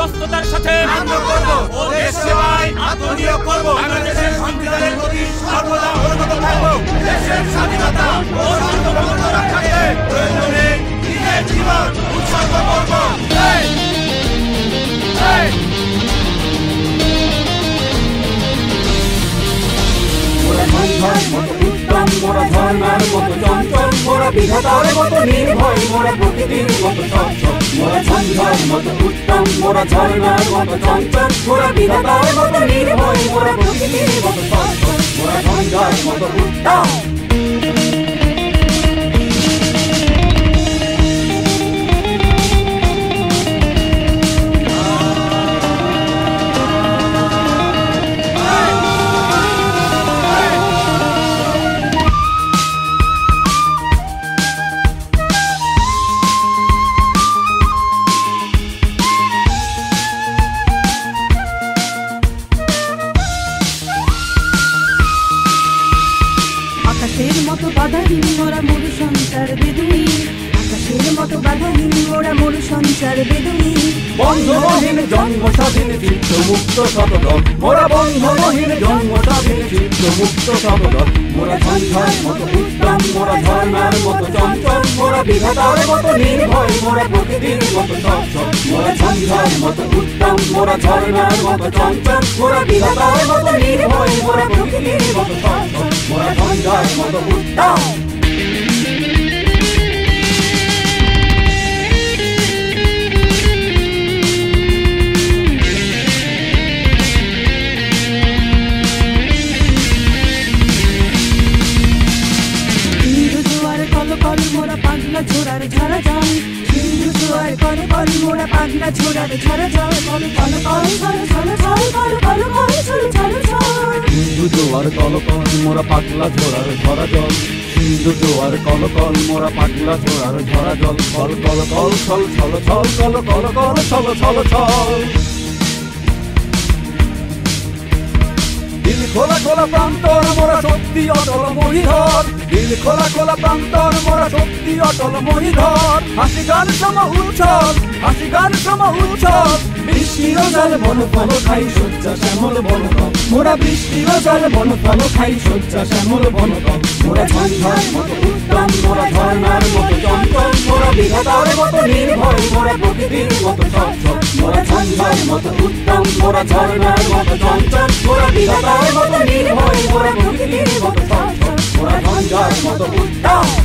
বিশ্বস্ততার সাথে ও দেশ সেবায় আত্মনিয়োগ করব। বাংলাদেশের সংবিধানের প্রতি সর্বদা অবনত থাকব। দেশের স্বাধীনতা ও সার্বভৌমত্ব রক্ষার্থে প্রয়োজনে নিজের জীবন উৎসর্গ করব। মোরা ঝঞ্ঝার মতো উত্তম, মোরা ঝর্ণার মতো চঞ্চল, মোরা বিধাতার মতো নির্ভয়, মোরা প্রকৃতির মতো সচ্ছল। মোরা ঝঞ্ঝার মতো উত্তম, মোরা ঝর্ণার মতো চঞ্চল, মোরা বিধাতার মতো নির্ভয়, মোরা প্রকৃতির মতো সচ্ছল। মোরা ঝঞ্ঝার মতো উত্তম। আকাশের মতো বাধাহীন মোরা মরু সঞ্চার বেদুইন, আকাশের মতো বাধাহীন মোরা মরু সঞ্চার বেদুইন। বন্ধনহীন জন্ম স্বাধীন চিত্ত মুক্ত শতদল, মোরা বন্ধনহীন জন্ম স্বাধীন চিত্ত মুক্ত শতদল। মোরা ঝঞ্ঝার মতো উত্তম, মোরা ঝর্ণার মতো চঞ্চল, মোরা বিধাতার মতো নির্ভয়, মোরা প্রকৃতির মতো সচ্ছল। মোরা ঝঞ্ঝার মতো উত্তম, মোরা ঝর্ণার মতো চঞ্চল, মোরা বিধাতার মতো নির্ভয়, মোরা প্রকৃতির মতো সচ্ছল। মোরা ঝঞ্ঝার মতো উত্তম। মোরা পাগলা ছোড়ার ঝরা জল, সিন্ধু জোয়ার কল কল, মোরা পাগলা ছোড়ার ঝরা জল। কল কল কল ছল ছল ছল, কল কল কল ছল ছল ছল। সিন্ধু জোয়ার কল কল, মোরা পাগলা ছোড়ার ঝরা জল। সিন্ধু জোয়ার কল কল, মোরা পাগলা ছোড়ার ঝরা জল। কল কল কল ছল ছল ছল, কল কল কল ছল ছল ছল। দিল খোলা খোলা প্রান্তর, মোরা শক্তি অটল মহিধর। দিল খোলা খোলা প্রান্তর, মোরা শক্তি অটল মহিধর। হাসি গান সম উচ্ছল, হাসি গান সম উচ্ছল। বৃষ্টির জল বন ফল খাই শয্যা শ্যামল বনতল, মোরা বৃষ্টির জল বন ফল খাই শয্যা শ্যামল বনতল। মোরা ঝঞ্ঝার মতো উত্তম, মোরা ঝর্ণার মতো চঞ্চল, মোরা বিধাতার মতো নির্ভয়, মোরা প্রকৃতির মতো সচ্ছল। মোরা ঝঞ্ঝার মতো উত্তম, মোরা ঝর্ণার মতো চঞ্চল, মোরা বিধাতার মতো নির্ভয়, মোরা প্রকৃতির মতো সচ্ছল। মোরা ঝঞ্ঝার মতো উত্তম।